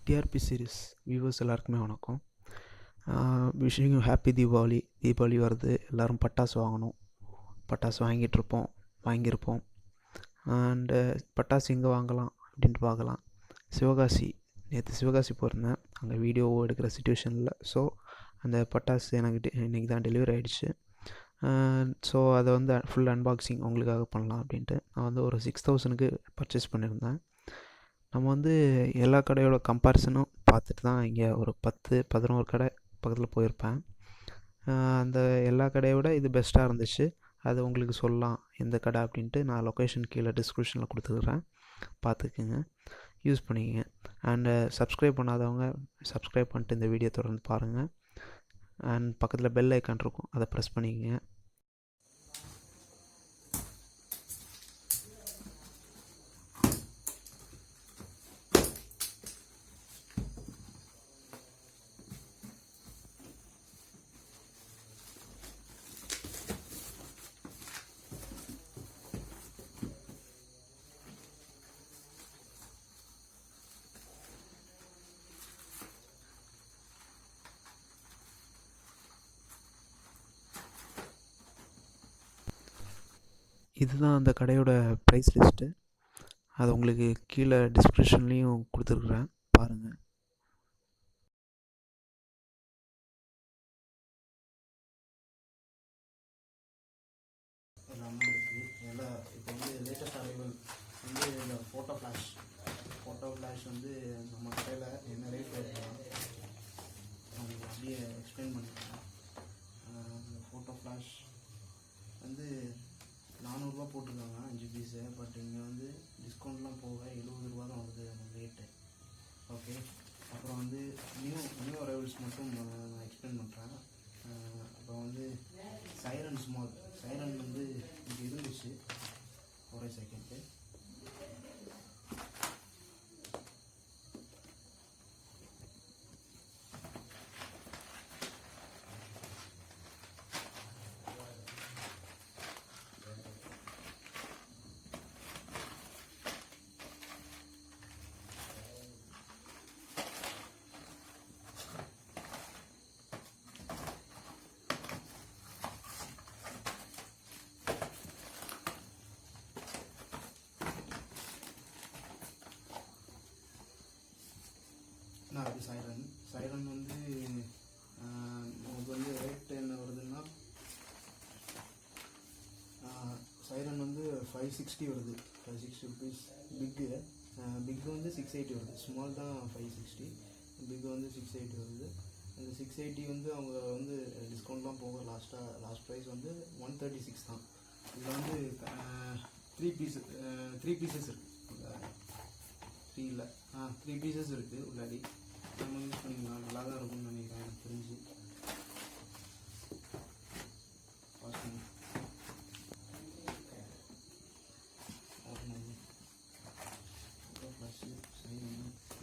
TRP series viewers எல்லாருக்குமே வணக்கம். Wishing happy Deepavali. Deepavali வருது, எல்லோரும் பட்டாசு வாங்கணும். பட்டாசு வாங்கியிருப்போம். அண்டு பட்டாசு எங்கே வாங்கலாம் அப்படின்ட்டு பார்க்கலாம். நேற்று சிவகாசி போயிருந்தேன். அங்கே வீடியோ எடுக்கிற சுச்சுவேஷனில். ஸோ அந்த பட்டாசு எனக்கு இன்றைக்கி தான் டெலிவரி ஆகிடுச்சு. ஸோ அதை வந்து ஃபுல் அன்பாக்சிங் உங்களுக்காக பண்ணலாம் அப்படின்ட்டு நான் வந்து ஒரு 6000க்கு பர்ச்சேஸ் பண்ணியிருந்தேன். நம்ம வந்து எல்லா கடையோட கம்பேரிசனும் பார்த்துட்டு தான் இங்கே ஒரு 10-11 கடை பக்கத்தில் போயிருப்பேன். அந்த எல்லா கடையை விட இது பெஸ்ட்டாக இருந்துச்சு. அது உங்களுக்கு சொல்லலாம் எந்த கடை அப்படின்ட்டு. நான் லொக்கேஷன் கீழே டிஸ்கிரிப்ஷனில் கொடுத்துக்கிறேன், பார்த்துக்குங்க, யூஸ் பண்ணிக்கங்க. அண்டு சப்ஸ்கிரைப் பண்ணாதவங்க சப்ஸ்கிரைப் பண்ணிட்டு இந்த வீடியோ தொடர்ந்து பாருங்கள். அண்ட் பக்கத்தில் பெல் ஐக்கான் இருக்கும், அதை ப்ரெஸ் பண்ணிக்கங்க. இதுதான் அந்த கடையோட ப்ரைஸ் லிஸ்ட்டு. அது உங்களுக்கு கீழே டிஸ்கிரிப்ஷன்லேயும் கொடுத்துருக்குறேன், பாருங்கள். எல்லாமே இருக்குது. எல்லாம் இப்போ வந்து லேட்டஸ்ட் அரைவல் வந்து இந்த ஃபோட்டோ ஃப்ளாஷ் வந்து நம்ம கடையில் என்ன ரேட் இருக்கலாம் உங்களுக்கு அப்படியே எக்ஸ்பிளைன் பண்ணிக்கலாம். இந்த ஃபோட்டோ ஃப்ளாஷ் வந்து 400 போட்டிருக்காங்க 5 பீஸு. பட் இங்கே வந்து டிஸ்கவுண்ட்லாம் போக 70 ரூபா தான் வருது அந்த ரேட்டு. ஓகே, அப்புறம் வந்து நியூ அரைவல்ஸ் மட்டும் நான் எக்ஸ்பிளைன் பண்ணுறேன். அப்புறம் வந்து சைரன் வந்து இங்கே இருந்துச்சு. ஒரே செகண்டு. அது சைரன் வந்து நமக்கு வந்து ரேட் என்ன வருதுன்னா, சைரன் வந்து 560 வருது. 560 ருபீஸ். பிக்கு வந்து 680 வருது. ஸ்மால் தான் 560, பிக்கு வந்து 680 வருது. அந்த 680 வந்து அவங்க வந்து டிஸ்கவுண்ட்லாம் போக லாஸ்ட் ப்ரைஸ் வந்து 136 தான். இதில் வந்து 3 பீசஸ் இருக்குது. 3 பீசஸ் இருக்குது உள்ளாடி. நம்ம யூஸ் பண்ணிக்கலாம், நல்லா தான் இருக்கும்னு நினைக்கிறேன் எனக்கு தெரிஞ்சு.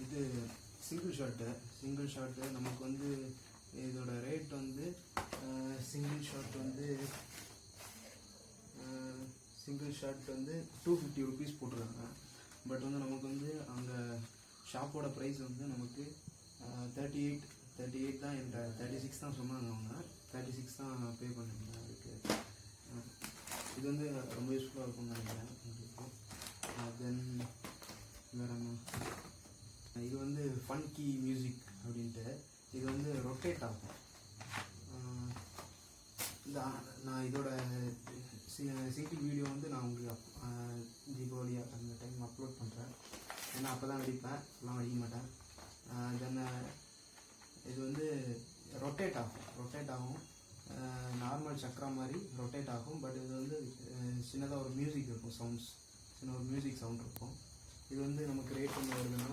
இது சிங்கிள் ஷார்ட்டு நமக்கு வந்து இதோட ரேட் வந்து சிங்கிள் ஷார்ட் வந்து 250 ருபீஸ் போட்டிருக்காங்க. பட் வந்து நமக்கு வந்து அங்கே ஷாப்போட ப்ரைஸ் வந்து நமக்கு 38 தான். என்ற 36 தான் சொன்னாங்க அவங்க. 36 தான் பே பண்ணிருந்தேன் அதுக்கு. இது வந்து ரொம்ப யூஸ்ஃபுல்லாக இருக்கும்னு நினைக்கிறேன் உங்களுக்கு. தென் வேறு என்ன, இது வந்து ஃபன்கி மியூசிக் அப்படின்ட்டு. இது வந்து ரொட்டேட் ஆகும். நான் இதோட சிங்கிள் வீடியோ வந்து நான் உங்களுக்கு தீபாவளி அந்த டைம் அப்லோட் பண்ணுறேன். ஏன்னா அப்போ தான் வெடிப்பேன், எல்லாம் வெடிக்க மாட்டேன். தென் இது வந்து ரொட்டேட் ஆகும். நார்மல் சக்கரா மாதிரி ரொட்டேட் ஆகும். பட் இது வந்து சின்னதாக ஒரு மியூசிக் இருக்கும், சின்ன ஒரு மியூசிக் சவுண்ட் இருக்கும். இது வந்து நமக்கு ரேட் என்ன வருதுன்னா,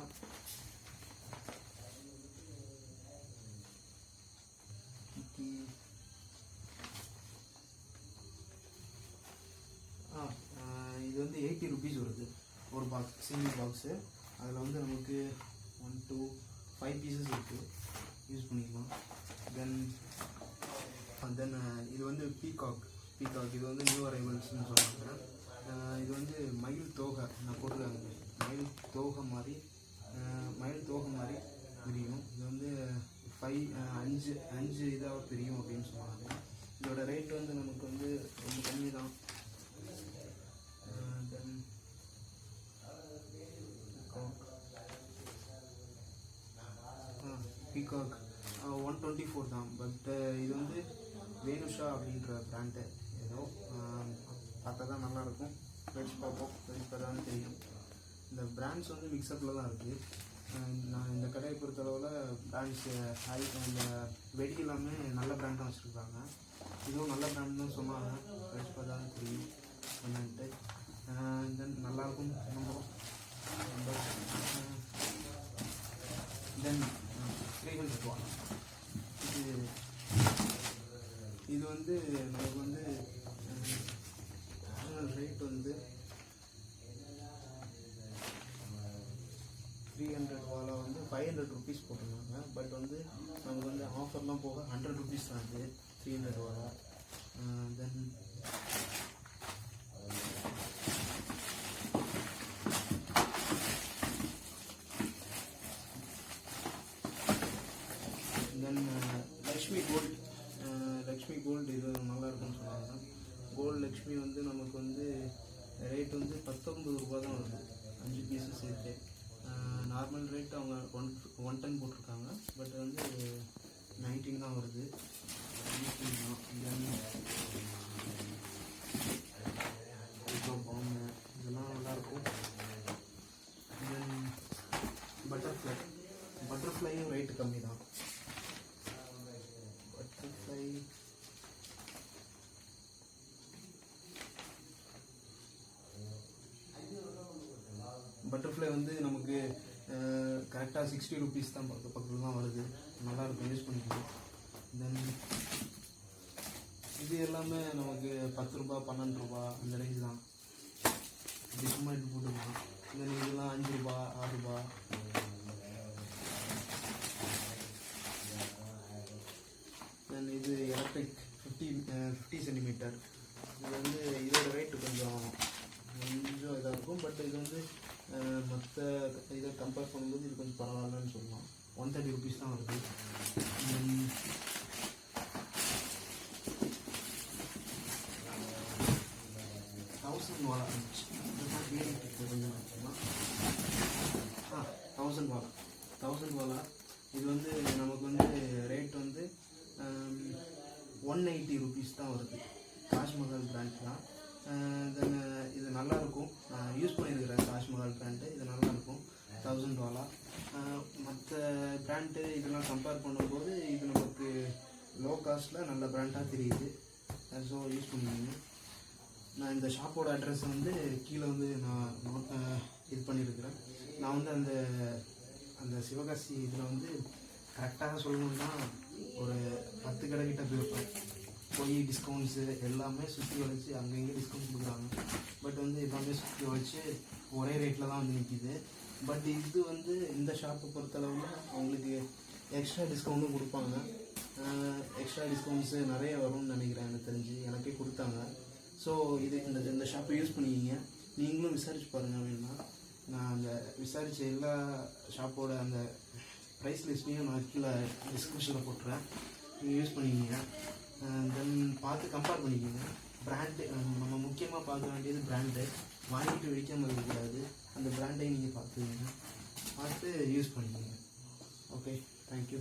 இது வந்து 80 ருபீஸ் வருது ஒரு பாக்ஸ், சிங்கிள் பாக்ஸு. அதில் வந்து நமக்கு 1 2 5 பீசஸ் இருக்குது, யூஸ் பண்ணிக்கலாம். தென் இது வந்து பீகாக். இது வந்து நியூ அரைவல்ஸ்னு சொல்லுவாங்க. இது வந்து மயில் தோகை நான் போட்டுருக்காங்க. மயில் தோகை மாதிரி பிரியும். இது வந்து 5 இதாக பிரியும் அப்படின்னு சொன்னாங்க. இதோட ரேட் வந்து நமக்கு வந்து ரொம்ப கம்மி தான். தென் பீகாக் 124 தான். பட் இது வந்து வேணுஷா அப்படின்ற பிராண்டு. ஏதோ பார்த்தா தான் நல்லாயிருக்கும். படிச்சு பார்ப்போம், படிச்சு பார்த்தா தெரியும். இந்த பிராண்ட்ஸ் வந்து மிக்சப்பில் தான் இருக்குது. நான் இந்த கடையை பொறுத்தளவில் பிராண்ட்ஸ் இந்த வெடி எல்லாமே நல்ல பிராண்டாக வச்சுருக்காங்க. இதுவும் நல்ல பிராண்ட் தான் சொன்னாங்க. படிச்சு பார்த்தா தான் தெரியும் என்னன்ட்டு. தென் நல்லாயிருக்கும் நம்புகிறோம். தென் 300 ரூபா. இது வந்து நமக்கு வந்து ரேட் வந்து 300 ரூபாவில் வந்து 500 ருபீஸ் போட்டிருந்தாங்க. பட் வந்து நமக்கு வந்து ஆஃபர்லாம் போக 100 ருபீஸ் தான் இது 300 ரூபாவில். தென் லக்ஷ்மி கோல்டு இது நல்லா இருக்குன்னு சொன்னாங்க. கோல்டு லக்ஷ்மி வந்து நமக்கு வந்து ரேட் வந்து 19 ரூபா தான் வருது, 5 பீஸு சேர்த்து. நார்மல் ரேட் அவங்க 110 போட்டிருக்காங்க. பட் வந்து 19 தான் வருது. இதெல்லாம் நல்லாயிருக்கும். தென் பட்டர்ஃப்ளையும் ரேட்டு கம்மி தான். பட்டர்ஃப்ளை வந்து நமக்கு கரெக்டாக 60 ருபீஸ் தான் பக்கத்தில் தான் வருது. நல்லாயிருக்கும், யூஸ் பண்ணிக்கலாம். தென் இது எல்லாமே நமக்கு 10 ரூபா 12 ரூபா அந்த ரேஞ்ச் தான். இது சும்மா எடுத்து போட்டுக்கலாம். தென் இதெல்லாம் 5 ரூபா 6 ரூபா. தென் இது எலக்ட்ரிக் 50 சென்டிமீட்டர். இது வந்து இதோட ரேட்டு கொஞ்சம் இதாக இருக்கும். பட் இது வந்து மற்ற இதை கம்பேர் பண்ணும்போது இது கொஞ்சம் பரவாயில்லன்னு சொல்லலாம். 130 ருபீஸ் தான் வருது. 1000 வாலா இருந்துச்சு. கொஞ்சம் 1000 வாலா. இது வந்து நமக்கு வந்து ரேட் வந்து 180 ருபீஸ் தான் வருது. தாஜ்மஹால் பிராண்ட் தான். தென் இது நல்லாயிருக்கும். நான் யூஸ் பண்ணியிருக்கிறேன் தாஜ்மஹால் பிராண்டு. இது நல்லாயிருக்கும். 1000 வாலா. மற்ற பிராண்டு இதெல்லாம் கம்பேர் பண்ணும்போது இது நமக்கு லோ காஸ்ட்டில் நல்ல பிராண்டாக தெரியுது. ஸோ யூஸ் பண்ணுவீங்க. நான் இந்த ஷாப்போட அட்ரஸ் வந்து கீழே வந்து நான் இது பண்ணியிருக்கிறேன். நான் வந்து அந்த சிவகாசி இதில் வந்து கரெக்டாக சொல்லணும்னா ஒரு 10 கடை கிட்ட போயிருப்பேன். போய் டிஸ்கவுண்ட்ஸு எல்லாமே சுற்றி வளைச்சி அங்கங்கே டிஸ்கவுண்ட் கொடுக்குறாங்க. பட் வந்து எல்லாமே சுற்றி வளைச்சி ஒரே ரேட்டில் தான் வந்து நிற்கிது. பட் இது வந்து இந்த ஷாப்பை பொறுத்தளவில் அவங்களுக்கு எக்ஸ்ட்ரா டிஸ்கவுண்ட்டும் கொடுப்பாங்க. எக்ஸ்ட்ரா டிஸ்கவுண்ட்ஸு நிறைய வரும்னு நினைக்கிறேன். எனக்கு தெரிஞ்சு எனக்கே கொடுத்தாங்க. ஸோ இது இந்த ஷாப்பை யூஸ் பண்ணிக்கிங்க. நீங்களும் விசாரிச்சு பாருங்கள். அப்படின்னா நான் அந்த விசாரித்த எல்லா ஷாப்போட அந்த ப்ரைஸ் லிஸ்ட்டையும் நான் கீழே டிஸ்கிரிப்ஷனில் போட்டுறேன். நீங்கள் யூஸ் பண்ணிக்கிங்க. தென் பார்த்து கம்பேர் பண்ணிக்கோங்க. பிராண்டு நம்ம முக்கியமாக பார்க்க வேண்டியது பிராண்டு. வாங்கிட்டு வெடிக்காமல் இருக்கக்கூடாது. அந்த பிராண்டையும் நீங்கள் பார்த்துக்கோங்க. பார்த்து யூஸ் பண்ணிக்கோங்க. Okay, thank you.